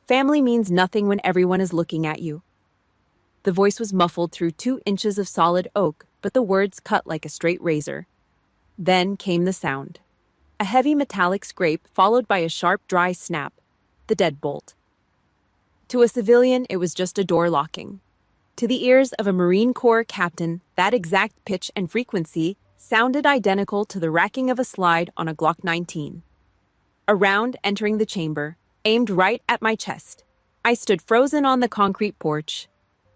Family means nothing when everyone is looking at you. The voice was muffled through 2 inches of solid oak, but the words cut like a straight razor. Then came the sound. A heavy metallic scrape followed by a sharp, dry snap. The deadbolt. To a civilian, it was just a door locking. To the ears of a Marine Corps captain, that exact pitch and frequency sounded identical to the racking of a slide on a Glock 19. A round entering the chamber, aimed right at my chest. I stood frozen on the concrete porch.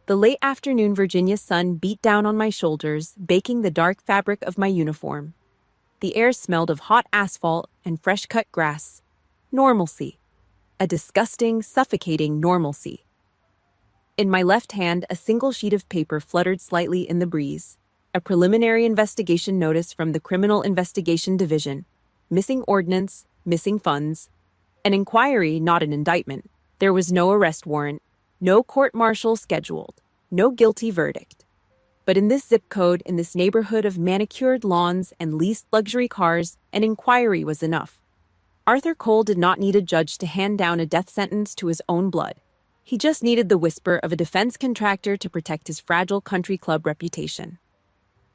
The late afternoon Virginia sun beat down on my shoulders, baking the dark fabric of my uniform. The air smelled of hot asphalt and fresh-cut grass. Normalcy. A disgusting, suffocating normalcy. In my left hand, a single sheet of paper fluttered slightly in the breeze. A preliminary investigation notice from the Criminal Investigation Division. Missing ordnance, missing funds. An inquiry, not an indictment. There was no arrest warrant, no court-martial scheduled, no guilty verdict. But in this zip code, in this neighborhood of manicured lawns and leased luxury cars, an inquiry was enough. Arthur Cole did not need a judge to hand down a death sentence to his own blood. He just needed the whisper of a defense contractor to protect his fragile country club reputation.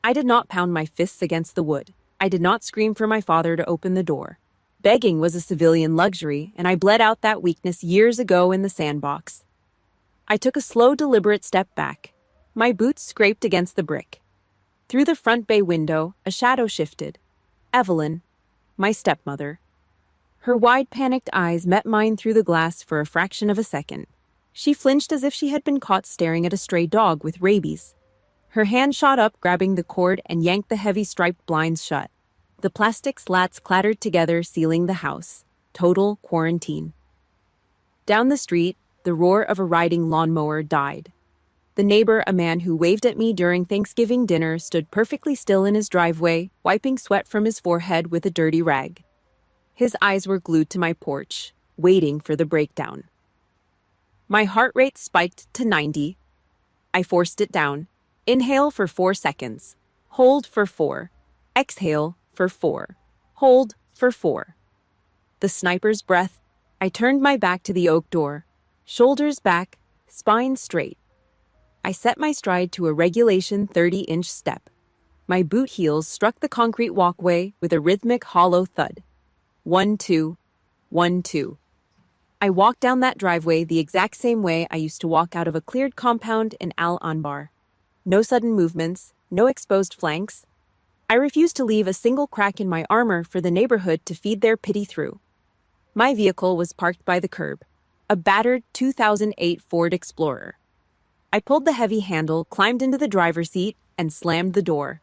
I did not pound my fists against the wood. I did not scream for my father to open the door. Begging was a civilian luxury, and I bled out that weakness years ago in the sandbox. I took a slow, deliberate step back. My boots scraped against the brick. Through the front bay window, a shadow shifted. Evelyn, my stepmother. Her wide, panicked eyes met mine through the glass for a fraction of a second. She flinched as if she had been caught staring at a stray dog with rabies. Her hand shot up, grabbing the cord, and yanked the heavy striped blinds shut. The plastic slats clattered together, sealing the house. Total quarantine. Down the street, the roar of a riding lawnmower died. The neighbor, a man who waved at me during Thanksgiving dinner, stood perfectly still in his driveway, wiping sweat from his forehead with a dirty rag. His eyes were glued to my porch, waiting for the breakdown. My heart rate spiked to 90. I forced it down. Inhale for 4 seconds. Hold for 4. Exhale for 4. Hold for 4. The sniper's breath. I turned my back to the oak door. Shoulders back, spine straight. I set my stride to a regulation 30-inch step. My boot heels struck the concrete walkway with a rhythmic hollow thud. 1, 2, 1, 2. I walked down that driveway the exact same way I used to walk out of a cleared compound in Al Anbar. No sudden movements, no exposed flanks. I refused to leave a single crack in my armor for the neighborhood to feed their pity through. My vehicle was parked by the curb. A battered 2008 Ford Explorer. I pulled the heavy handle, climbed into the driver's seat, and slammed the door.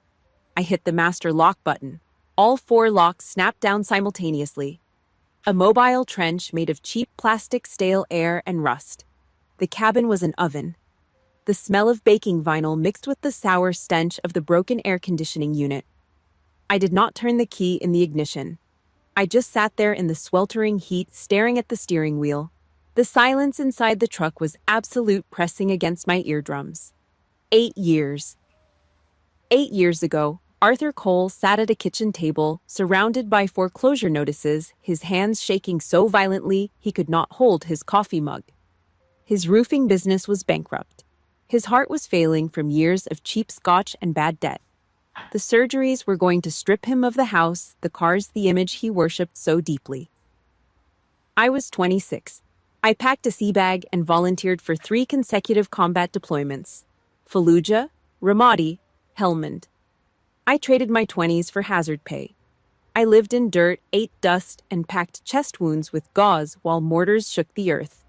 I hit the master lock button. All 4 locks snapped down simultaneously. A mobile trench made of cheap plastic, stale air, and rust. The cabin was an oven. The smell of baking vinyl mixed with the sour stench of the broken air conditioning unit. I did not turn the key in the ignition. I just sat there in the sweltering heat, staring at the steering wheel. The silence inside the truck was absolute, pressing against my eardrums. 8 years. 8 years ago, Arthur Cole sat at a kitchen table, surrounded by foreclosure notices, his hands shaking so violently he could not hold his coffee mug. His roofing business was bankrupt. His heart was failing from years of cheap scotch and bad debt. The surgeries were going to strip him of the house, the cars, the image he worshipped so deeply. I was 26. I packed a sea bag and volunteered for 3 consecutive combat deployments. Fallujah, Ramadi, Helmand. I traded my 20s for hazard pay. I lived in dirt, ate dust, and packed chest wounds with gauze while mortars shook the earth.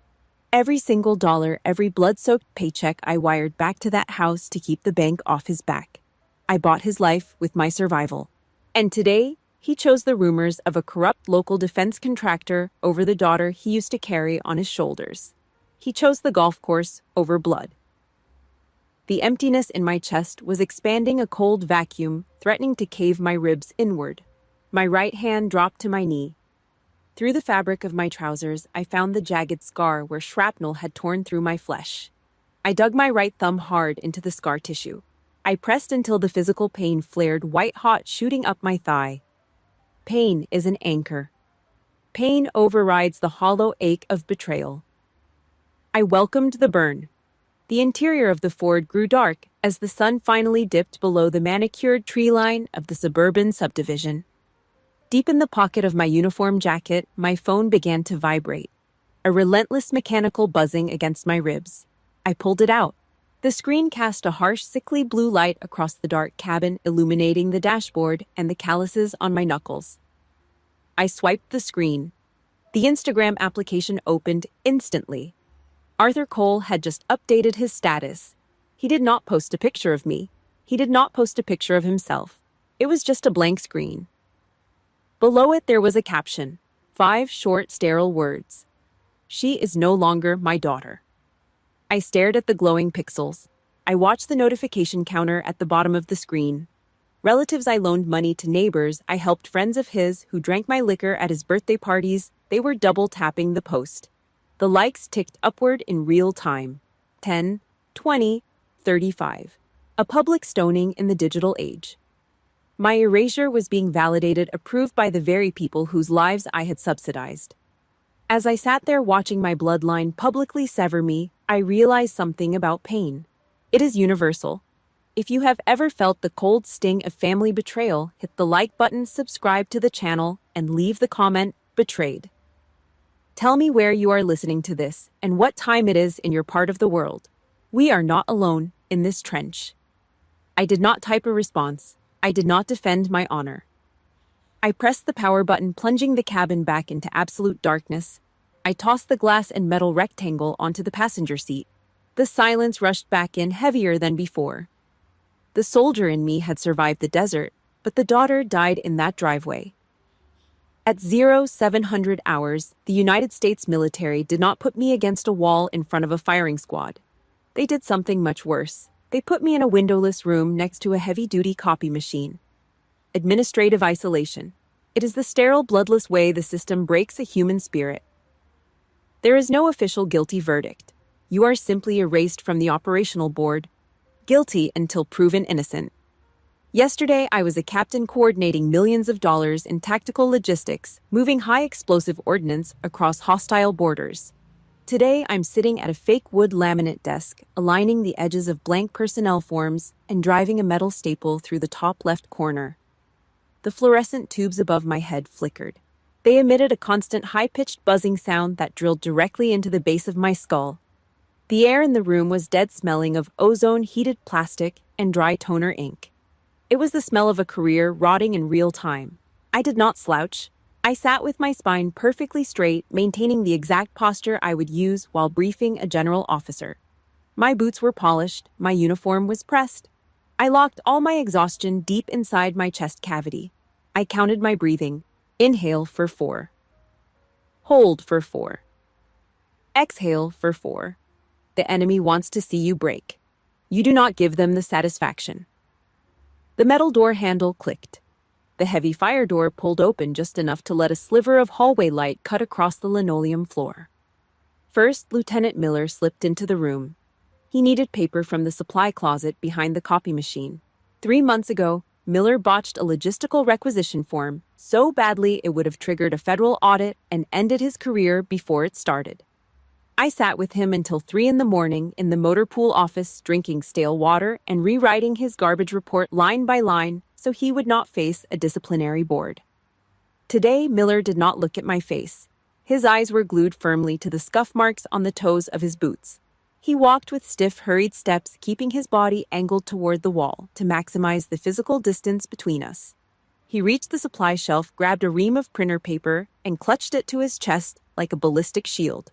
Every single dollar, every blood-soaked paycheck I wired back to that house to keep the bank off his back. I bought his life with my survival. And today, he chose the rumors of a corrupt local defense contractor over the daughter he used to carry on his shoulders. He chose the golf course over blood. The emptiness in my chest was expanding, a cold vacuum, threatening to cave my ribs inward. My right hand dropped to my knee. Through the fabric of my trousers, I found the jagged scar where shrapnel had torn through my flesh. I dug my right thumb hard into the scar tissue. I pressed until the physical pain flared white-hot, shooting up my thigh. Pain is an anchor. Pain overrides the hollow ache of betrayal. I welcomed the burn. The interior of the Ford grew dark as the sun finally dipped below the manicured tree line of the suburban subdivision. Deep in the pocket of my uniform jacket, my phone began to vibrate, a relentless mechanical buzzing against my ribs. I pulled it out. The screen cast a harsh, sickly blue light across the dark cabin, illuminating the dashboard and the calluses on my knuckles. I swiped the screen. The Instagram application opened instantly. Arthur Cole had just updated his status. He did not post a picture of me. He did not post a picture of himself. It was just a blank screen. Below it there was a caption, 5 short, sterile words. She is no longer my daughter. I stared at the glowing pixels. I watched the notification counter at the bottom of the screen. Relatives I loaned money to, neighbors I helped, friends of his who drank my liquor at his birthday parties, they were double tapping the post. The likes ticked upward in real time. 10, 20, 35. A public stoning in the digital age. My erasure was being validated, approved by the very people whose lives I had subsidized. As I sat there watching my bloodline publicly sever me, I realized something about pain. It is universal. If you have ever felt the cold sting of family betrayal, hit the like button, subscribe to the channel, and leave the comment, betrayed. Tell me where you are listening to this and what time it is in your part of the world. We are not alone in this trench. I did not type a response. I did not defend my honor. I pressed the power button, plunging the cabin back into absolute darkness. I tossed the glass and metal rectangle onto the passenger seat. The silence rushed back in heavier than before. The soldier in me had survived the desert, but the daughter died in that driveway. At 0700 hours, the United States military did not put me against a wall in front of a firing squad. They did something much worse. They put me in a windowless room next to a heavy-duty copy machine. Administrative isolation. It is the sterile, bloodless way the system breaks a human spirit. There is no official guilty verdict. You are simply erased from the operational board. Guilty until proven innocent. Yesterday, I was a captain coordinating millions of dollars in tactical logistics, moving high-explosive ordnance across hostile borders. Today, I'm sitting at a fake wood laminate desk, aligning the edges of blank personnel forms and driving a metal staple through the top left corner. The fluorescent tubes above my head flickered. They emitted a constant high-pitched buzzing sound that drilled directly into the base of my skull. The air in the room was dead, smelling of ozone, heated plastic, and dry toner ink. It was the smell of a career rotting in real time. I did not slouch. I sat with my spine perfectly straight, maintaining the exact posture I would use while briefing a general officer. My boots were polished, my uniform was pressed. I locked all my exhaustion deep inside my chest cavity. I counted my breathing. Inhale for 4. Hold for 4. Exhale for 4. The enemy wants to see you break. You do not give them the satisfaction. The metal door handle clicked. The heavy fire door pulled open just enough to let a sliver of hallway light cut across the linoleum floor. First, Lieutenant Miller slipped into the room. He needed paper from the supply closet behind the copy machine. 3 months ago, Miller botched a logistical requisition form so badly it would have triggered a federal audit and ended his career before it started. I sat with him until 3 a.m. in the motor pool office, drinking stale water and rewriting his garbage report line by line so he would not face a disciplinary board. Today, Miller did not look at my face. His eyes were glued firmly to the scuff marks on the toes of his boots. He walked with stiff, hurried steps, keeping his body angled toward the wall to maximize the physical distance between us. He reached the supply shelf, grabbed a ream of printer paper, and clutched it to his chest like a ballistic shield.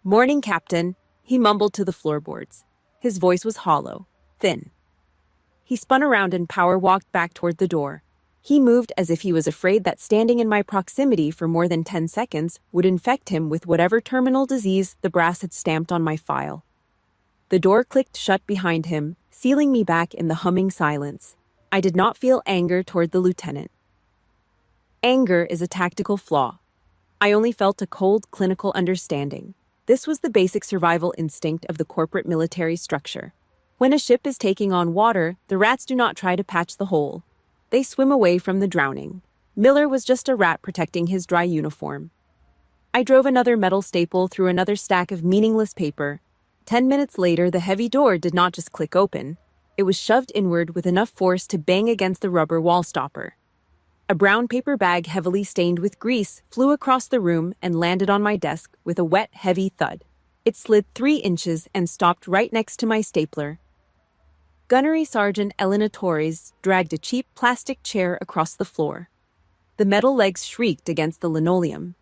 "Morning, Captain," he mumbled to the floorboards. His voice was hollow, thin. He spun around and power-walked back toward the door. He moved as if he was afraid that standing in my proximity for more than 10 seconds would infect him with whatever terminal disease the brass had stamped on my file. The door clicked shut behind him, sealing me back in the humming silence. I did not feel anger toward the lieutenant. Anger is a tactical flaw. I only felt a cold, clinical understanding. This was the basic survival instinct of the corporate military structure. When a ship is taking on water, the rats do not try to patch the hole. They swim away from the drowning. Miller was just a rat protecting his dry uniform. I drove another metal staple through another stack of meaningless paper. 10 minutes later, the heavy door did not just click open. It was shoved inward with enough force to bang against the rubber wall stopper. A brown paper bag heavily stained with grease flew across the room and landed on my desk with a wet, heavy thud. It slid 3 inches and stopped right next to my stapler. Gunnery Sergeant Elena Torres dragged a cheap plastic chair across the floor. The metal legs shrieked against the linoleum.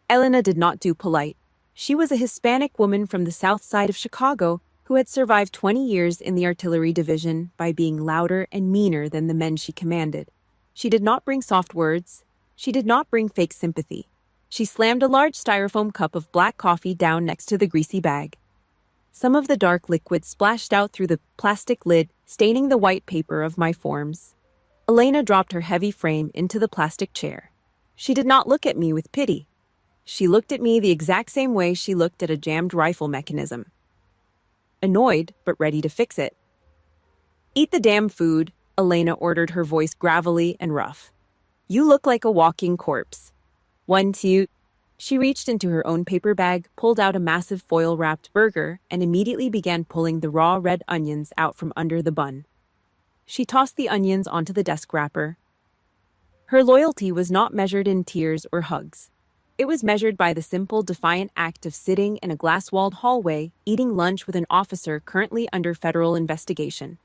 Elena did not do polite. She was a Hispanic woman from the south side of Chicago who had survived 20 years in the artillery division by being louder and meaner than the men she commanded. She did not bring soft words. She did not bring fake sympathy. She slammed a large styrofoam cup of black coffee down next to the greasy bag. Some of the dark liquid splashed out through the plastic lid, staining the white paper of my forms. Elena dropped her heavy frame into the plastic chair. She did not look at me with pity. She looked at me the exact same way she looked at a jammed rifle mechanism. Annoyed, but ready to fix it. "Eat the damn food," Elena ordered, her voice gravelly and rough. "You look like a walking corpse." 1, 2. She reached into her own paper bag, pulled out a massive foil-wrapped burger, and immediately began pulling the raw red onions out from under the bun. She tossed the onions onto the desk wrapper. Her loyalty was not measured in tears or hugs. It was measured by the simple, defiant act of sitting in a glass-walled hallway, eating lunch with an officer currently under federal investigation.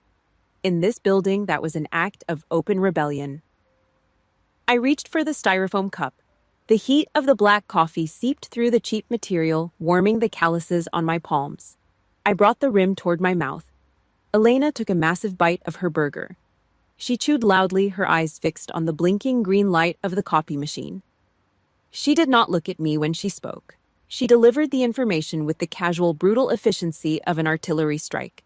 In this building, that was an act of open rebellion. I reached for the styrofoam cup. The heat of the black coffee seeped through the cheap material, warming the calluses on my palms. I brought the rim toward my mouth. Elena took a massive bite of her burger. She chewed loudly, her eyes fixed on the blinking green light of the copy machine. She did not look at me when she spoke. She delivered the information with the casual, brutal efficiency of an artillery strike.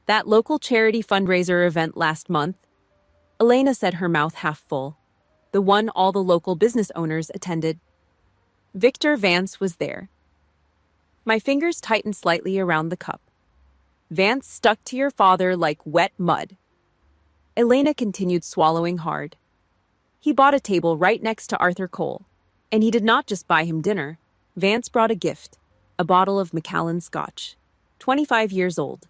"That local charity fundraiser event last month," Elena said, her mouth half full. "The one all the local business owners attended. Victor Vance was there." My fingers tightened slightly around the cup. "Vance stuck to your father like wet mud." Elena continued, swallowing hard. "He bought a table right next to Arthur Cole. And he did not just buy him dinner. Vance brought a gift, a bottle of Macallan Scotch, 25 years old.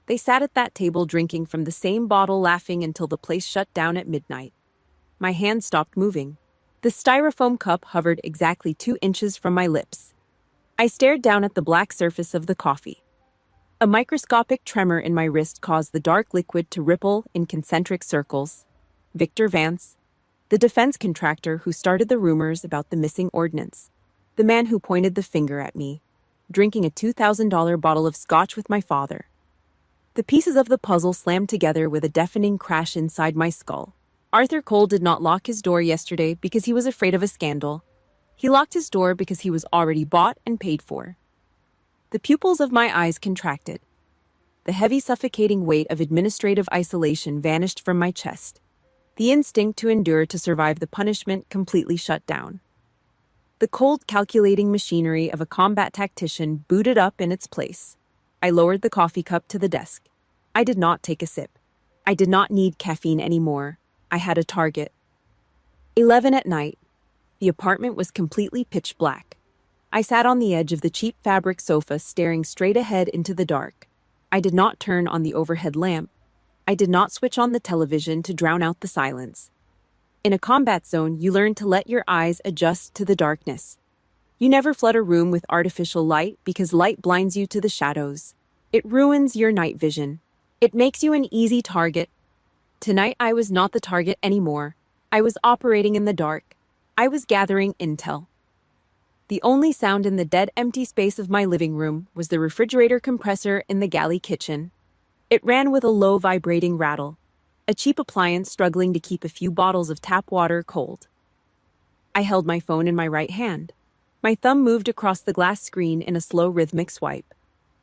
They sat at that table drinking from the same bottle, laughing until the place shut down at midnight. My hand stopped moving. The styrofoam cup hovered exactly 2 inches from my lips. I stared down at the black surface of the coffee. A microscopic tremor in my wrist caused the dark liquid to ripple in concentric circles. Victor Vance, the defense contractor who started the rumors about the missing ordnance. The man who pointed the finger at me, drinking a $2,000 bottle of scotch with my father. The pieces of the puzzle slammed together with a deafening crash inside my skull. Arthur Cole did not lock his door yesterday because he was afraid of a scandal. He locked his door because he was already bought and paid for. The pupils of my eyes contracted. The heavy, suffocating weight of administrative isolation vanished from my chest. The instinct to endure to survive the punishment completely shut down. The cold, calculating machinery of a combat tactician booted up in its place. I lowered the coffee cup to the desk. I did not take a sip. I did not need caffeine anymore. I had a target. 11 at night. The apartment was completely pitch black. I sat on the edge of the cheap fabric sofa, staring straight ahead into the dark. I did not turn on the overhead lamp. I did not switch on the television to drown out the silence. In a combat zone, you learn to let your eyes adjust to the darkness. You never flood a room with artificial light because light blinds you to the shadows. It ruins your night vision. It makes you an easy target. Tonight, I was not the target anymore. I was operating in the dark. I was gathering intel. The only sound in the dead, empty space of my living room was the refrigerator compressor in the galley kitchen. It ran with a low, vibrating rattle, a cheap appliance struggling to keep a few bottles of tap water cold. I held my phone in my right hand. My thumb moved across the glass screen in a slow, rhythmic swipe.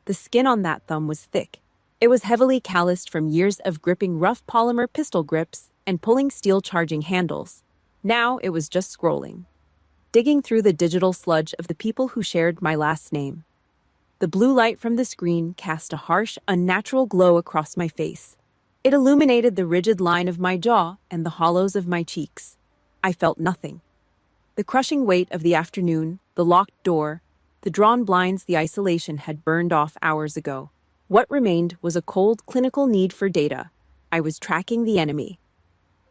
The skin on that thumb was thick. It was heavily calloused from years of gripping rough polymer pistol grips and pulling steel charging handles. Now it was just scrolling, digging through the digital sludge of the people who shared my last name. The blue light from the screen cast a harsh, unnatural glow across my face. It illuminated the rigid line of my jaw and the hollows of my cheeks. I felt nothing. The crushing weight of the afternoon, the locked door, the drawn blinds, the isolation had burned off hours ago. What remained was a cold, clinical need for data. I was tracking the enemy.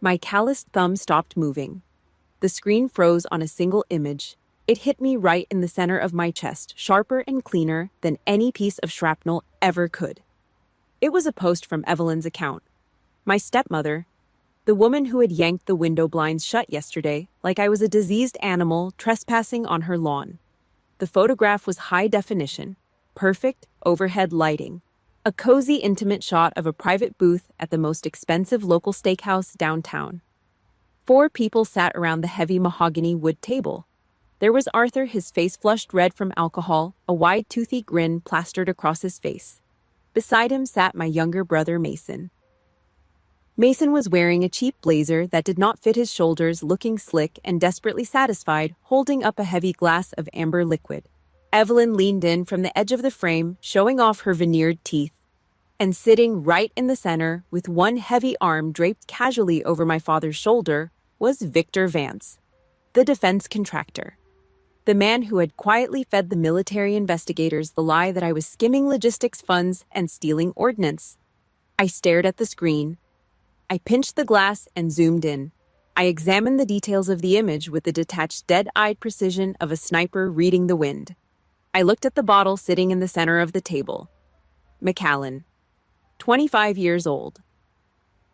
My calloused thumb stopped moving. The screen froze on a single image. It hit me right in the center of my chest, sharper and cleaner than any piece of shrapnel ever could. It was a post from Evelyn's account. My stepmother, the woman who had yanked the window blinds shut yesterday, like I was a diseased animal trespassing on her lawn. The photograph was high definition, perfect overhead lighting, a cozy, intimate shot of a private booth at the most expensive local steakhouse downtown. 4 people sat around the heavy mahogany wood table. There was Arthur, his face flushed red from alcohol, a wide, toothy grin plastered across his face. Beside him sat my younger brother, Mason. Mason was wearing a cheap blazer that did not fit his shoulders, looking slick and desperately satisfied, holding up a heavy glass of amber liquid. Evelyn leaned in from the edge of the frame, showing off her veneered teeth. And sitting right in the center, with one heavy arm draped casually over my father's shoulder, was Victor Vance, the defense contractor. The man who had quietly fed the military investigators the lie that I was skimming logistics funds and stealing ordnance. I stared at the screen. I pinched the glass and zoomed in. I examined the details of the image with the detached, dead-eyed precision of a sniper reading the wind. I looked at the bottle sitting in the center of the table. Macallan, 25 years old.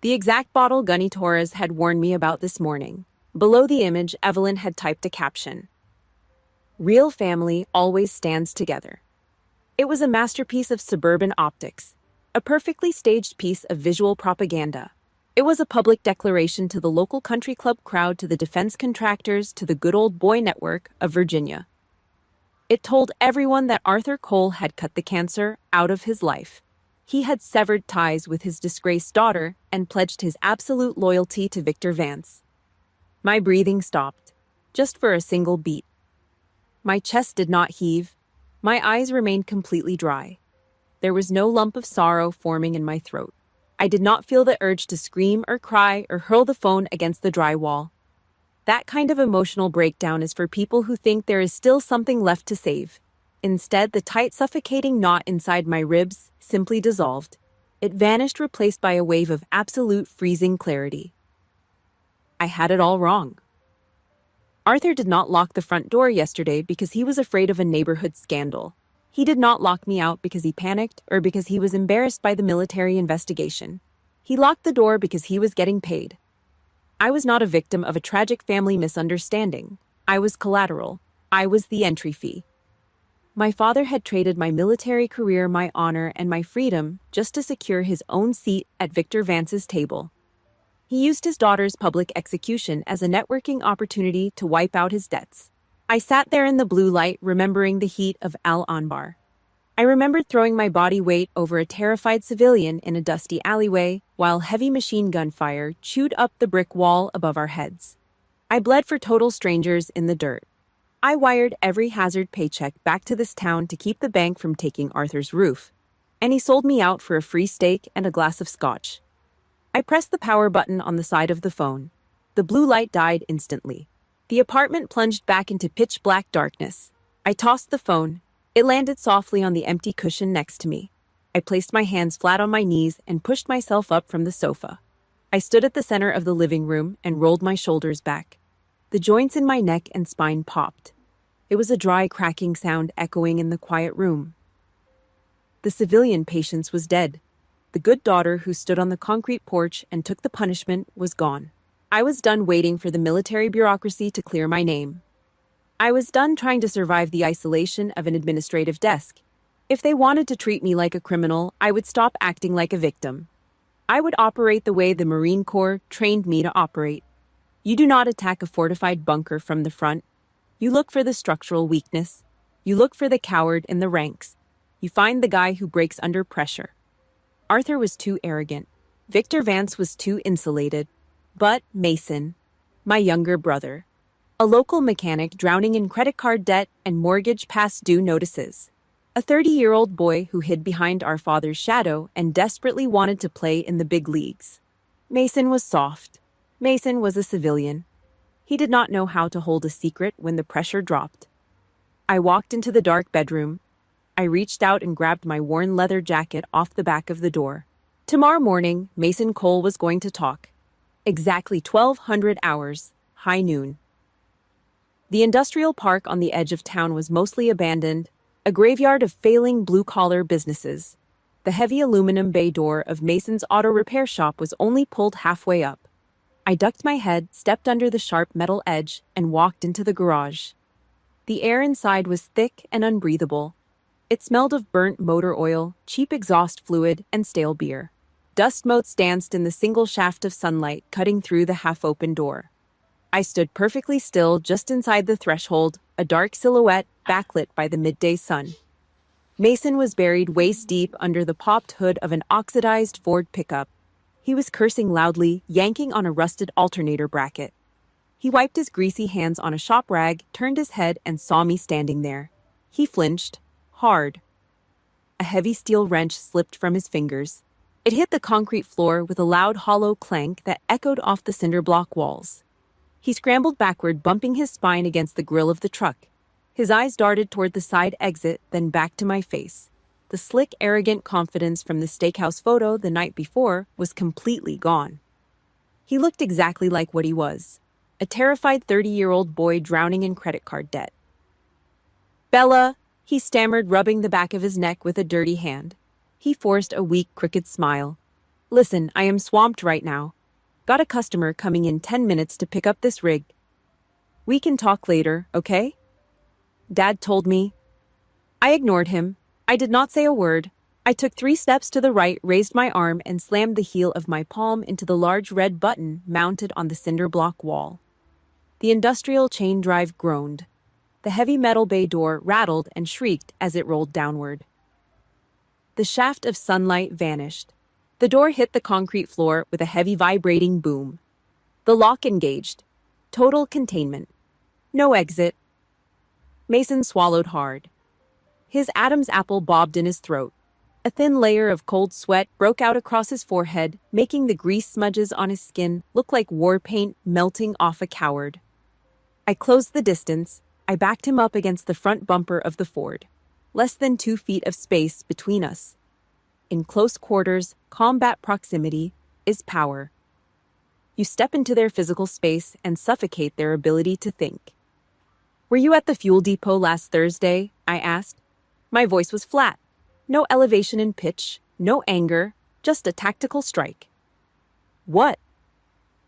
The exact bottle Gunny Torres had warned me about this morning. Below the image, Evelyn had typed a caption. Real family always stands together. It was a masterpiece of suburban optics, a perfectly staged piece of visual propaganda. It was a public declaration to the local country club crowd, to the defense contractors, to the good old boy network of Virginia. It told everyone that Arthur Cole had cut the cancer out of his life. He had severed ties with his disgraced daughter and pledged his absolute loyalty to Victor Vance. My breathing stopped, just for a single beat. My chest did not heave. My eyes remained completely dry. There was no lump of sorrow forming in my throat. I did not feel the urge to scream or cry or hurl the phone against the drywall. That kind of emotional breakdown is for people who think there is still something left to save. Instead, the tight, suffocating knot inside my ribs simply dissolved. It vanished, replaced by a wave of absolute freezing clarity. I had it all wrong. Arthur did not lock the front door yesterday because he was afraid of a neighborhood scandal. He did not lock me out because he panicked or because he was embarrassed by the military investigation. He locked the door because he was getting paid. I was not a victim of a tragic family misunderstanding. I was collateral. I was the entry fee. My father had traded my military career, my honor, and my freedom just to secure his own seat at Victor Vance's table. He used his daughter's public execution as a networking opportunity to wipe out his debts. I sat there in the blue light, remembering the heat of Al Anbar. I remembered throwing my body weight over a terrified civilian in a dusty alleyway while heavy machine gun fire chewed up the brick wall above our heads. I bled for total strangers in the dirt. I wired every hazard paycheck back to this town to keep the bank from taking Arthur's roof, and he sold me out for a free steak and a glass of scotch. I pressed the power button on the side of the phone. The blue light died instantly. The apartment plunged back into pitch-black darkness. I tossed the phone. It landed softly on the empty cushion next to me. I placed my hands flat on my knees and pushed myself up from the sofa. I stood at the center of the living room and rolled my shoulders back. The joints in my neck and spine popped. It was a dry, cracking sound echoing in the quiet room. The civilian patience was dead. The good daughter who stood on the concrete porch and took the punishment was gone. I was done waiting for the military bureaucracy to clear my name. I was done trying to survive the isolation of an administrative desk. If they wanted to treat me like a criminal, I would stop acting like a victim. I would operate the way the Marine Corps trained me to operate. You do not attack a fortified bunker from the front. You look for the structural weakness. You look for the coward in the ranks. You find the guy who breaks under pressure. Arthur was too arrogant. Victor Vance was too insulated. But Mason, my younger brother, a local mechanic drowning in credit card debt and mortgage past due notices, a 30-year-old boy who hid behind our father's shadow and desperately wanted to play in the big leagues. Mason was soft. Mason was a civilian. He did not know how to hold a secret when the pressure dropped. I walked into the dark bedroom. I reached out and grabbed my worn leather jacket off the back of the door. Tomorrow morning, Mason Cole was going to talk. Exactly 1200 hours, high noon. The industrial park on the edge of town was mostly abandoned, a graveyard of failing blue-collar businesses. The heavy aluminum bay door of Mason's auto repair shop was only pulled halfway up. I ducked my head, stepped under the sharp metal edge, and walked into the garage. The air inside was thick and unbreathable. It smelled of burnt motor oil, cheap exhaust fluid, and stale beer. Dust motes danced in the single shaft of sunlight cutting through the half-open door. I stood perfectly still just inside the threshold, a dark silhouette backlit by the midday sun. Mason was buried waist-deep under the popped hood of an oxidized Ford pickup. He was cursing loudly, yanking on a rusted alternator bracket. He wiped his greasy hands on a shop rag, turned his head, and saw me standing there. He flinched, hard. A heavy steel wrench slipped from his fingers. It hit the concrete floor with a loud hollow clank that echoed off the cinder block walls. He scrambled backward, bumping his spine against the grill of the truck. His eyes darted toward the side exit, then back to my face. The slick, arrogant confidence from the steakhouse photo the night before was completely gone. He looked exactly like what he was, a terrified 30-year-old boy drowning in credit card debt. "Bella," he stammered, rubbing the back of his neck with a dirty hand. He forced a weak, crooked smile. "Listen, I am swamped right now. Got a customer coming in 10 minutes to pick up this rig. We can talk later, okay?" Dad told me. I ignored him. I did not say a word. I took 3 steps to the right, raised my arm, and slammed the heel of my palm into the large red button mounted on the cinder block wall. The industrial chain drive groaned. The heavy metal bay door rattled and shrieked as it rolled downward. The shaft of sunlight vanished. The door hit the concrete floor with a heavy vibrating boom. The lock engaged. Total containment. No exit. Mason swallowed hard. His Adam's apple bobbed in his throat. A thin layer of cold sweat broke out across his forehead, making the grease smudges on his skin look like war paint melting off a coward. I closed the distance. I backed him up against the front bumper of the Ford. Less than 2 feet of space between us. In close quarters, combat proximity is power. You step into their physical space and suffocate their ability to think. "Were you at the fuel depot last Thursday?" I asked. My voice was flat. No elevation in pitch, no anger, just a tactical strike. "What?"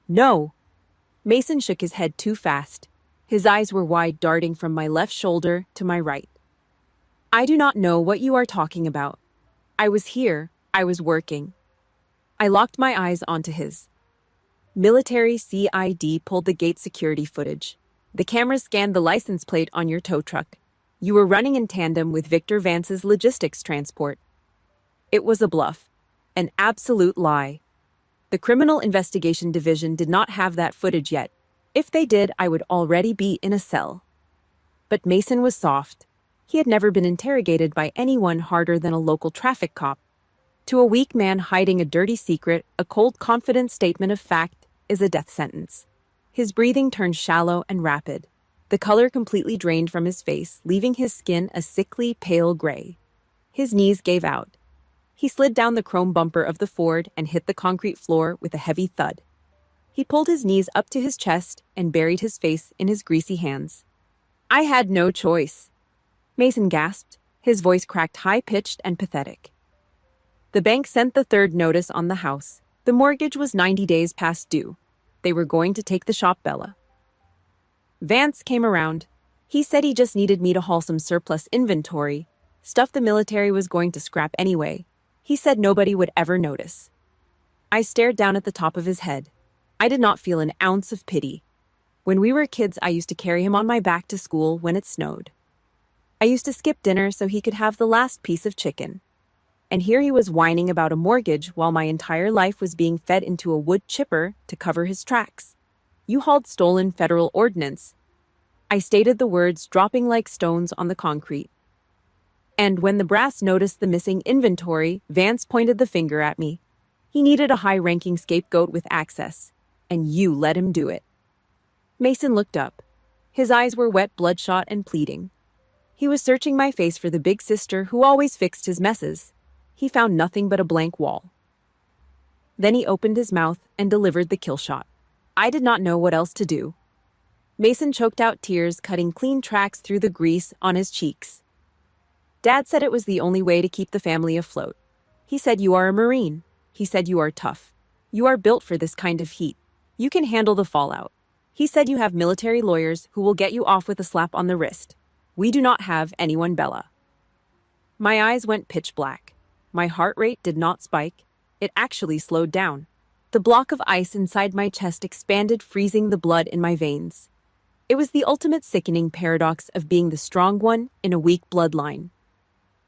"No." Mason shook his head too fast. His eyes were wide, darting from my left shoulder to my right. "I do not know what you are talking about. I was here. I was working." I locked my eyes onto his. Military CID pulled the gate security footage. The camera scanned the license plate on your tow truck. You were running in tandem with Victor Vance's logistics transport. It was a bluff. An absolute lie. The Criminal Investigation Division did not have that footage yet. If they did, I would already be in a cell. But Mason was soft. He had never been interrogated by anyone harder than a local traffic cop. To a weak man hiding a dirty secret, a cold, confident statement of fact is a death sentence. His breathing turned shallow and rapid. The color completely drained from his face, leaving his skin a sickly, pale gray. His knees gave out. He slid down the chrome bumper of the Ford and hit the concrete floor with a heavy thud. He pulled his knees up to his chest and buried his face in his greasy hands. "I had no choice." Mason gasped, his voice cracked, high-pitched and pathetic. The bank sent the 3rd notice on the house. The mortgage was 90 days past due. They were going to take the shop, Bella. Vance came around. He said he just needed me to haul some surplus inventory, stuff the military was going to scrap anyway. He said nobody would ever notice. I stared down at the top of his head. I did not feel an ounce of pity. When we were kids, I used to carry him on my back to school when it snowed. I used to skip dinner so he could have the last piece of chicken. And here he was whining about a mortgage while my entire life was being fed into a wood chipper to cover his tracks. "You hauled stolen federal ordnance." I stated the words, dropping like stones on the concrete. And when the brass noticed the missing inventory, Vance pointed the finger at me. He needed a high-ranking scapegoat with access, and you let him do it. Mason looked up. His eyes were wet, bloodshot, and pleading. He was searching my face for the big sister who always fixed his messes. He found nothing but a blank wall. Then he opened his mouth and delivered the kill shot. I did not know what else to do. Mason choked out tears, cutting clean tracks through the grease on his cheeks. Dad said it was the only way to keep the family afloat. He said, "You are a Marine." He said, "You are tough. You are built for this kind of heat. You can handle the fallout." He said, "You have military lawyers who will get you off with a slap on the wrist. We do not have anyone, Bella." My eyes went pitch black. My heart rate did not spike. It actually slowed down. The block of ice inside my chest expanded, freezing the blood in my veins. It was the ultimate sickening paradox of being the strong one in a weak bloodline.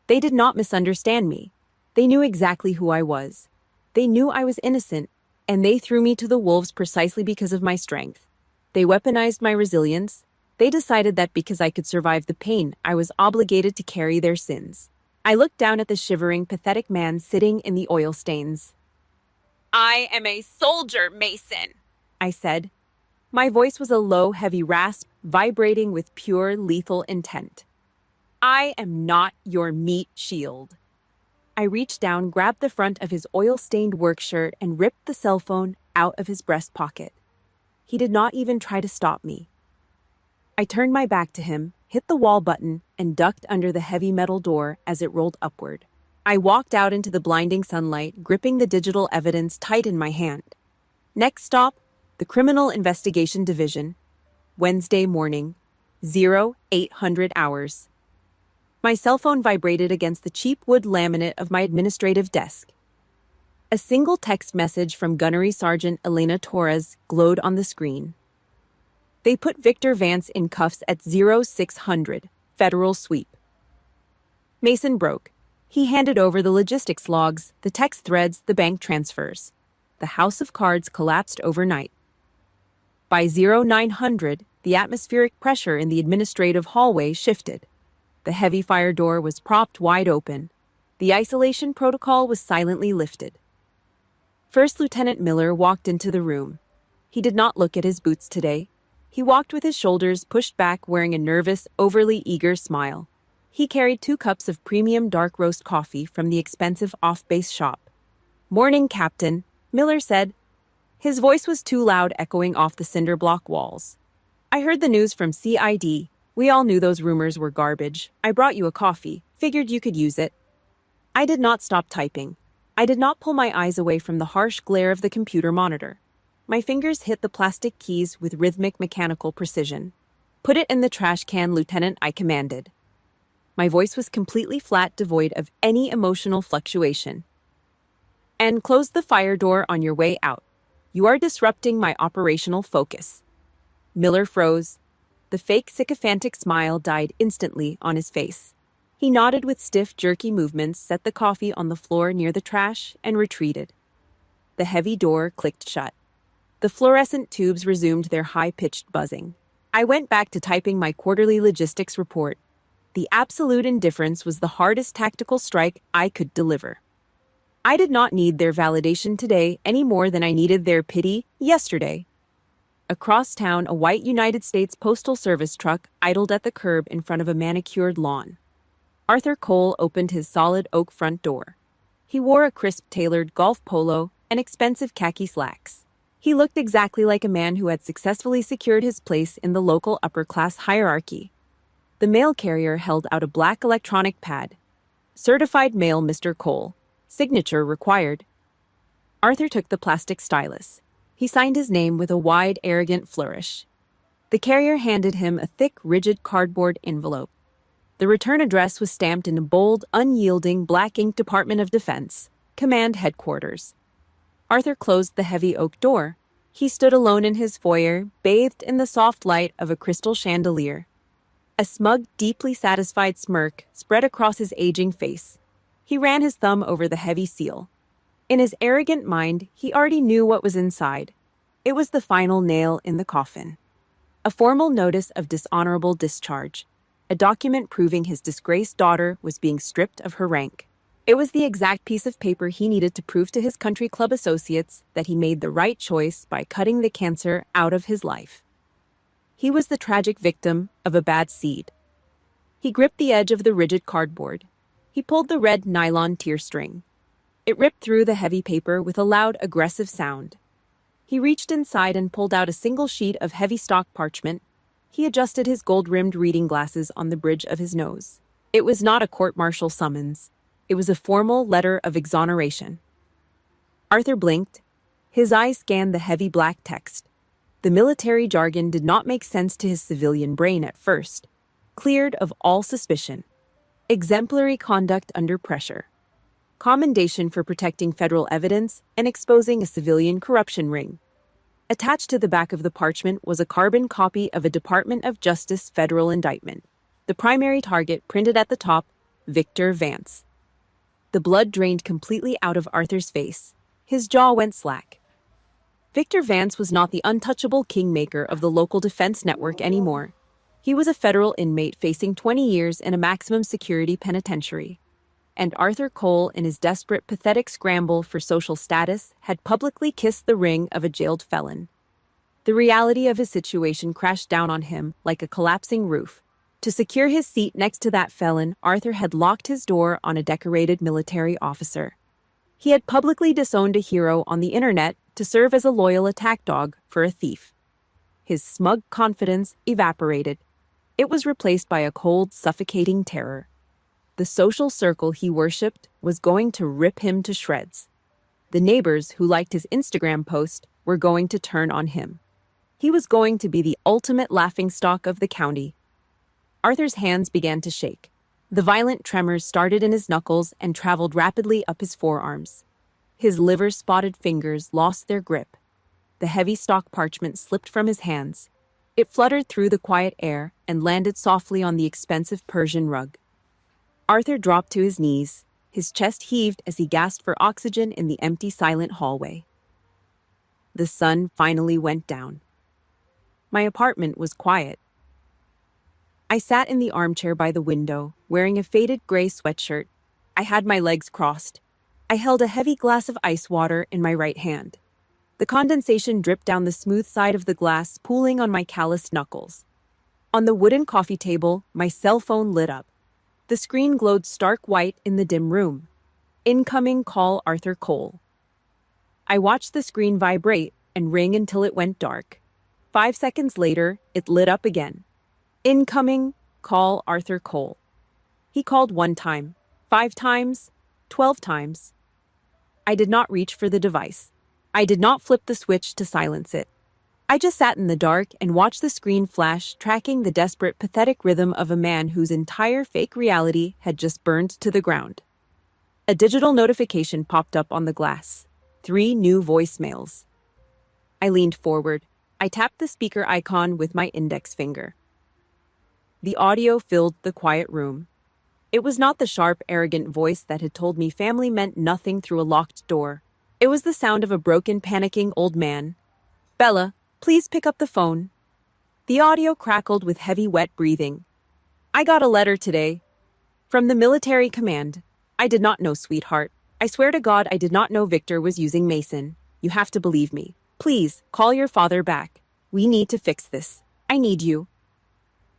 They did not misunderstand me. They knew exactly who I was. They knew I was innocent, and they threw me to the wolves precisely because of my strength. They weaponized my resilience. They decided that because I could survive the pain, I was obligated to carry their sins. I looked down at the shivering, pathetic man sitting in the oil stains. "I am a soldier, Mason," I said. My voice was a low, heavy rasp, vibrating with pure, lethal intent. "I am not your meat shield." I reached down, grabbed the front of his oil-stained work shirt, and ripped the cell phone out of his breast pocket. He did not even try to stop me. I turned my back to him, hit the wall button, and ducked under the heavy metal door as it rolled upward. I walked out into the blinding sunlight, gripping the digital evidence tight in my hand. Next stop, the Criminal Investigation Division. Wednesday morning, 0800 hours. My cell phone vibrated against the cheap wood laminate of my administrative desk. A single text message from Gunnery Sergeant Elena Torres glowed on the screen. "They put Victor Vance in cuffs at 0600, Federal Sweep." Mason broke. He handed over the logistics logs, the text threads, the bank transfers. The house of cards collapsed overnight. By 0900, the atmospheric pressure in the administrative hallway shifted. The heavy fire door was propped wide open. The isolation protocol was silently lifted. First Lieutenant Miller walked into the room. He did not look at his boots today. He walked with his shoulders pushed back, wearing a nervous, overly eager smile. He carried 2 cups of premium dark roast coffee from the expensive off-base shop. "Morning, Captain," Miller said. His voice was too loud, echoing off the cinder block walls. "I heard the news from CID. We all knew those rumors were garbage. I brought you a coffee. Figured you could use it." I did not stop typing. I did not pull my eyes away from the harsh glare of the computer monitor. My fingers hit the plastic keys with rhythmic mechanical precision. "Put it in the trash can, Lieutenant," I commanded. My voice was completely flat, devoid of any emotional fluctuation. "And close the fire door on your way out. You are disrupting my operational focus." Miller froze. The fake sycophantic smile died instantly on his face. He nodded with stiff, jerky movements, set the coffee on the floor near the trash, and retreated. The heavy door clicked shut. The fluorescent tubes resumed their high-pitched buzzing. I went back to typing my quarterly logistics report. The absolute indifference was the hardest tactical strike I could deliver. I did not need their validation today any more than I needed their pity yesterday. Across town, a white United States Postal Service truck idled at the curb in front of a manicured lawn. Arthur Cole opened his solid oak front door. He wore a crisp tailored golf polo and expensive khaki slacks. He looked exactly like a man who had successfully secured his place in the local upper-class hierarchy. The mail carrier held out a black electronic pad. "Certified mail, Mr. Cole. Signature required." Arthur took the plastic stylus. He signed his name with a wide, arrogant flourish. The carrier handed him a thick, rigid cardboard envelope. The return address was stamped in a bold, unyielding, black-ink Department of Defense, Command Headquarters. Arthur closed the heavy oak door. He stood alone in his foyer, bathed in the soft light of a crystal chandelier. A smug, deeply satisfied smirk spread across his aging face. He ran his thumb over the heavy seal. In his arrogant mind, he already knew what was inside. It was the final nail in the coffin. A formal notice of dishonorable discharge. A document proving his disgraced daughter was being stripped of her rank. It was the exact piece of paper he needed to prove to his country club associates that he made the right choice by cutting the cancer out of his life. He was the tragic victim of a bad seed. He gripped the edge of the rigid cardboard. He pulled the red nylon tear string. It ripped through the heavy paper with a loud, aggressive sound. He reached inside and pulled out a single sheet of heavy stock parchment. He adjusted his gold-rimmed reading glasses on the bridge of his nose. It was not a court-martial summons. It was a formal letter of exoneration. Arthur blinked. His eyes scanned the heavy black text. The military jargon did not make sense to his civilian brain at first. Cleared of all suspicion. Exemplary conduct under pressure. Commendation for protecting federal evidence and exposing a civilian corruption ring. Attached to the back of the parchment was a carbon copy of a Department of Justice federal indictment. The primary target printed at the top, Victor Vance. The blood drained completely out of Arthur's face. His jaw went slack. Victor Vance was not the untouchable kingmaker of the local defense network anymore. He was a federal inmate facing 20 years in a maximum security penitentiary. And Arthur Cole, in his desperate, pathetic scramble for social status, had publicly kissed the ring of a jailed felon. The reality of his situation crashed down on him like a collapsing roof. To secure his seat next to that felon, Arthur had locked his door on a decorated military officer. He had publicly disowned a hero on the internet to serve as a loyal attack dog for a thief. His smug confidence evaporated. It was replaced by a cold, suffocating terror. The social circle he worshipped was going to rip him to shreds. The neighbors who liked his Instagram post were going to turn on him. He was going to be the ultimate laughingstock of the county. Arthur's hands began to shake. The violent tremors started in his knuckles and traveled rapidly up his forearms. His liver-spotted fingers lost their grip. The heavy stock parchment slipped from his hands. It fluttered through the quiet air and landed softly on the expensive Persian rug. Arthur dropped to his knees. His chest heaved as he gasped for oxygen in the empty, silent hallway. The sun finally went down. My apartment was quiet. I sat in the armchair by the window, wearing a faded gray sweatshirt. I had my legs crossed. I held a heavy glass of ice water in my right hand. The condensation dripped down the smooth side of the glass, pooling on my calloused knuckles. On the wooden coffee table, my cell phone lit up. The screen glowed stark white in the dim room. Incoming call Arthur Cole. I watched the screen vibrate and ring until it went dark. 5 seconds later, it lit up again. Incoming call Arthur Cole. He called 1 time, 5 times, 12 times. I did not reach for the device. I did not flip the switch to silence it. I just sat in the dark and watched the screen flash, tracking the desperate, pathetic rhythm of a man whose entire fake reality had just burned to the ground. A digital notification popped up on the glass. 3 new voicemails. I leaned forward. I tapped the speaker icon with my index finger. The audio filled the quiet room. It was not the sharp, arrogant voice that had told me family meant nothing through a locked door. It was the sound of a broken, panicking old man. "Bella, please pick up the phone." The audio crackled with heavy, wet breathing. "I got a letter today. From the military command. I did not know, sweetheart. I swear to God I did not know Victor was using Mason. You have to believe me. Please, call your father back. We need to fix this. I need you."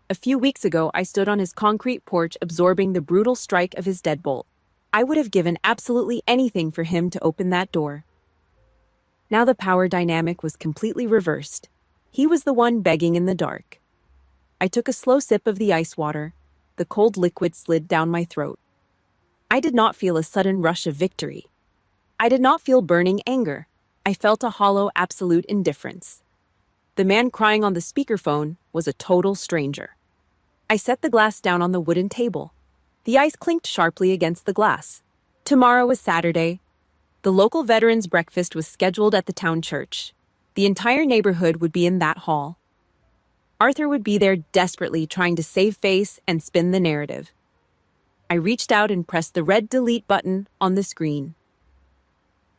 A few weeks ago, I stood on his concrete porch absorbing the brutal strike of his deadbolt. I would have given absolutely anything for him to open that door. Now the power dynamic was completely reversed. He was the one begging in the dark. I took a slow sip of the ice water. The cold liquid slid down my throat. I did not feel a sudden rush of victory. I did not feel burning anger. I felt a hollow, absolute indifference. The man crying on the speakerphone was a total stranger. I set the glass down on the wooden table. The ice clinked sharply against the glass. Tomorrow was Saturday. The local veterans' breakfast was scheduled at the town church. The entire neighborhood would be in that hall. Arthur would be there desperately trying to save face and spin the narrative. I reached out and pressed the red delete button on the screen.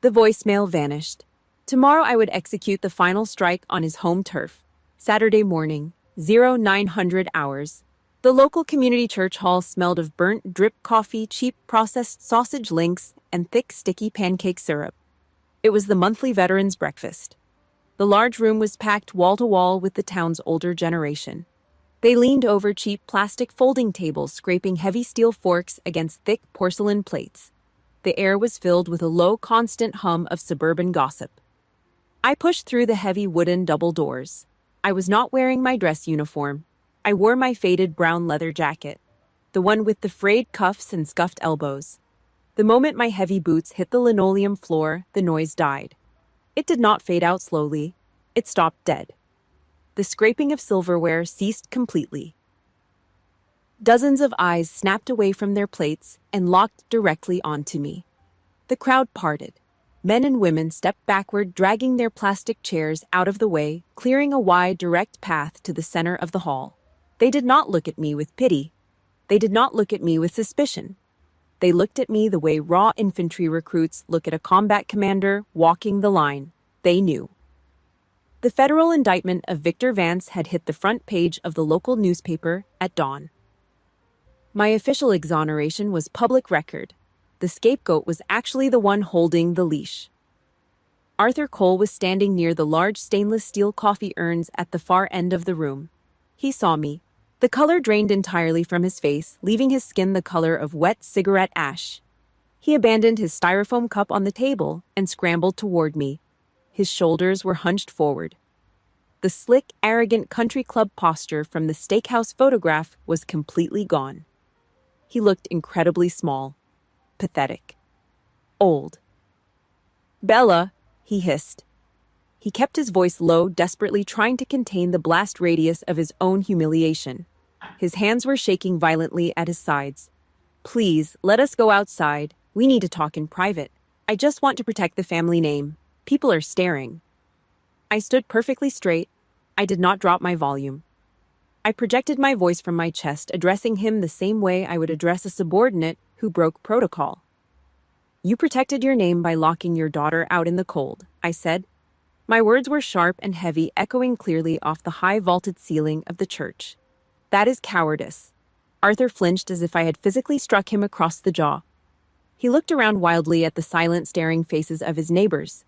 The voicemail vanished. Tomorrow I would execute the final strike on his home turf. Saturday morning, 0900 hours. The local community church hall smelled of burnt drip coffee, cheap processed sausage links, and thick, sticky pancake syrup. It was the monthly veterans' breakfast. The large room was packed wall to wall with the town's older generation. They leaned over cheap plastic folding tables, scraping heavy steel forks against thick porcelain plates. The air was filled with a low, constant hum of suburban gossip. I pushed through the heavy wooden double doors. I was not wearing my dress uniform. I wore my faded brown leather jacket, the one with the frayed cuffs and scuffed elbows. The moment my heavy boots hit the linoleum floor, the noise died. It did not fade out slowly. It stopped dead. The scraping of silverware ceased completely. Dozens of eyes snapped away from their plates and locked directly onto me. The crowd parted. Men and women stepped backward, dragging their plastic chairs out of the way, clearing a wide, direct path to the center of the hall. They did not look at me with pity. They did not look at me with suspicion. They looked at me the way raw infantry recruits look at a combat commander walking the line. They knew. The federal indictment of Victor Vance had hit the front page of the local newspaper at dawn. My official exoneration was public record. The scapegoat was actually the one holding the leash. Arthur Cole was standing near the large stainless steel coffee urns at the far end of the room. He saw me. The color drained entirely from his face, leaving his skin the color of wet cigarette ash. He abandoned his styrofoam cup on the table and scrambled toward me. His shoulders were hunched forward. The slick, arrogant country club posture from the steakhouse photograph was completely gone. He looked incredibly small, pathetic, old. "Bella," he hissed. He kept his voice low, desperately trying to contain the blast radius of his own humiliation. His hands were shaking violently at his sides. "Please, let us go outside. We need to talk in private. I just want to protect the family name. People are staring." I stood perfectly straight. I did not drop my volume. I projected my voice from my chest, addressing him the same way I would address a subordinate who broke protocol. "You protected your name by locking your daughter out in the cold," I said. My words were sharp and heavy, echoing clearly off the high vaulted ceiling of the church. "That is cowardice." Arthur flinched as if I had physically struck him across the jaw. He looked around wildly at the silent, staring faces of his neighbors.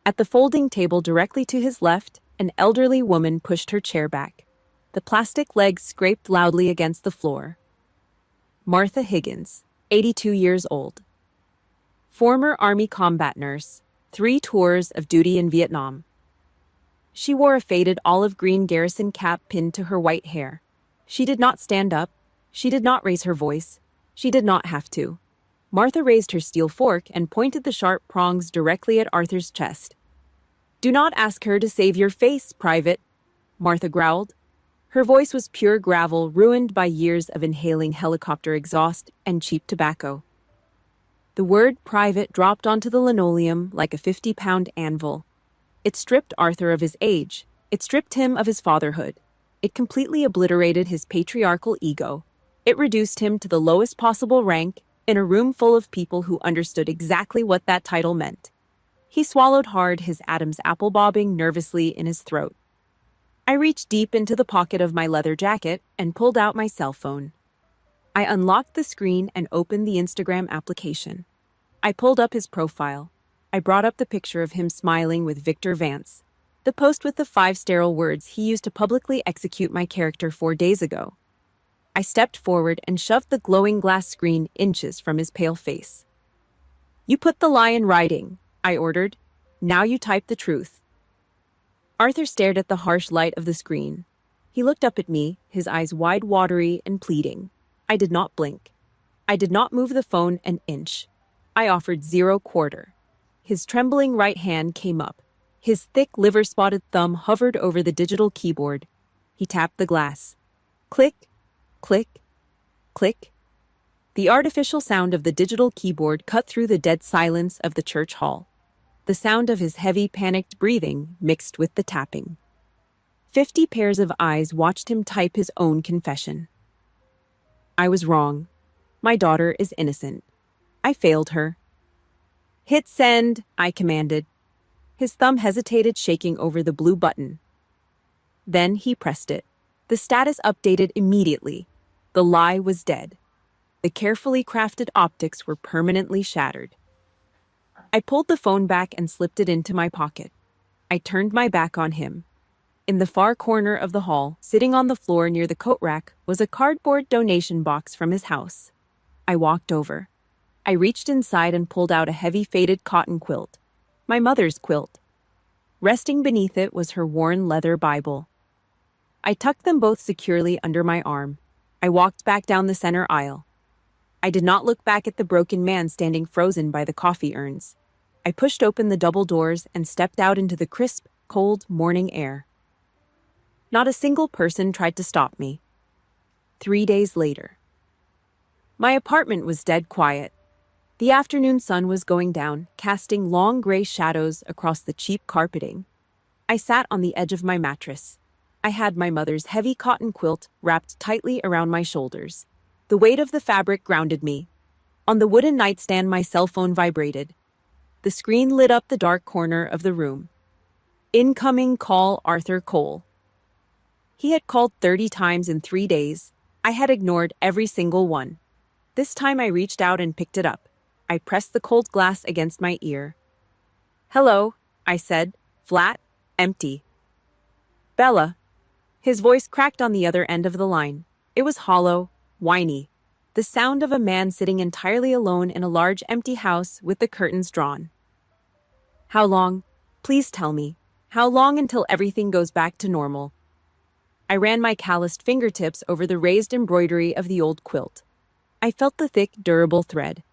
At the folding table directly to his left, an elderly woman pushed her chair back. The plastic legs scraped loudly against the floor. Martha Higgins, 82 years old. Former Army combat nurse, 3 tours of duty in Vietnam. She wore a faded olive green garrison cap pinned to her white hair. She did not stand up. She did not raise her voice. She did not have to. Martha raised her steel fork and pointed the sharp prongs directly at Arthur's chest. "Do not ask her to save your face, Private," Martha growled. Her voice was pure gravel, ruined by years of inhaling helicopter exhaust and cheap tobacco. The word "private" dropped onto the linoleum like a 50-pound anvil. It stripped Arthur of his age. It stripped him of his fatherhood. It completely obliterated his patriarchal ego. It reduced him to the lowest possible rank in a room full of people who understood exactly what that title meant. He swallowed hard, his Adam's apple bobbing nervously in his throat. I reached deep into the pocket of my leather jacket and pulled out my cell phone. I unlocked the screen and opened the Instagram application. I pulled up his profile. I brought up the picture of him smiling with Victor Vance, the post with the 5 sterile words he used to publicly execute my character 4 days ago. I stepped forward and shoved the glowing glass screen inches from his pale face. "You put the lie in writing," I ordered. "Now you type the truth." Arthur stared at the harsh light of the screen. He looked up at me, his eyes wide, watery, and pleading. I did not blink. I did not move the phone an inch. I offered 0 quarter. His trembling right hand came up. His thick, liver-spotted thumb hovered over the digital keyboard. He tapped the glass. Click, click, click. The artificial sound of the digital keyboard cut through the dead silence of the church hall. The sound of his heavy, panicked breathing mixed with the tapping. 50 pairs of eyes watched him type his own confession. I was wrong. My daughter is innocent. I failed her. "Hit send," I commanded. His thumb hesitated, shaking over the blue button. Then he pressed it. The status updated immediately. The lie was dead. The carefully crafted optics were permanently shattered. I pulled the phone back and slipped it into my pocket. I turned my back on him. In the far corner of the hall, sitting on the floor near the coat rack, was a cardboard donation box from his house. I walked over. I reached inside and pulled out a heavy faded cotton quilt. My mother's quilt. Resting beneath it was her worn leather Bible. I tucked them both securely under my arm. I walked back down the center aisle. I did not look back at the broken man standing frozen by the coffee urns. I pushed open the double doors and stepped out into the crisp, cold morning air. Not a single person tried to stop me. 3 days later. My apartment was dead quiet. The afternoon sun was going down, casting long gray shadows across the cheap carpeting. I sat on the edge of my mattress. I had my mother's heavy cotton quilt wrapped tightly around my shoulders. The weight of the fabric grounded me. On the wooden nightstand, my cell phone vibrated. The screen lit up the dark corner of the room. Incoming call, Arthur Cole. He had called 30 times in 3 days. I had ignored every single one. This time I reached out and picked it up. I pressed the cold glass against my ear. "Hello," I said, flat, empty. "Bella." His voice cracked on the other end of the line. It was hollow, whiny. The sound of a man sitting entirely alone in a large empty house with the curtains drawn. "How long? Please tell me. How long until everything goes back to normal?" I ran my calloused fingertips over the raised embroidery of the old quilt. I felt the thick, durable thread.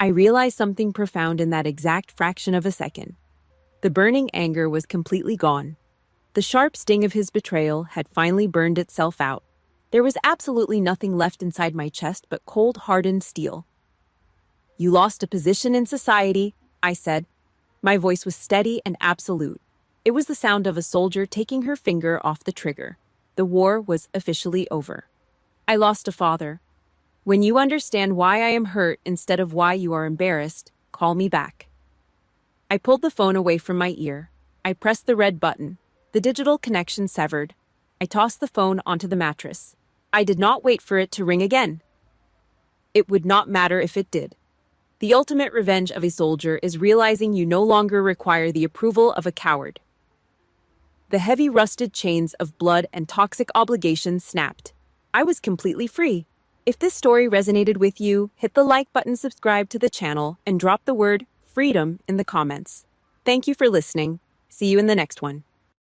I realized something profound in that exact fraction of a second. The burning anger was completely gone. The sharp sting of his betrayal had finally burned itself out. There was absolutely nothing left inside my chest but cold, hardened steel. "You lost a position in society," I said. My voice was steady and absolute. It was the sound of a soldier taking her finger off the trigger. The war was officially over. "I lost a father. When you understand why I am hurt instead of why you are embarrassed, call me back." I pulled the phone away from my ear. I pressed the red button. The digital connection severed. I tossed the phone onto the mattress. I did not wait for it to ring again. It would not matter if it did. The ultimate revenge of a soldier is realizing you no longer require the approval of a coward. The heavy rusted chains of blood and toxic obligations snapped. I was completely free. If this story resonated with you, hit the like button, subscribe to the channel, and drop the word freedom in the comments. Thank you for listening. See you in the next one.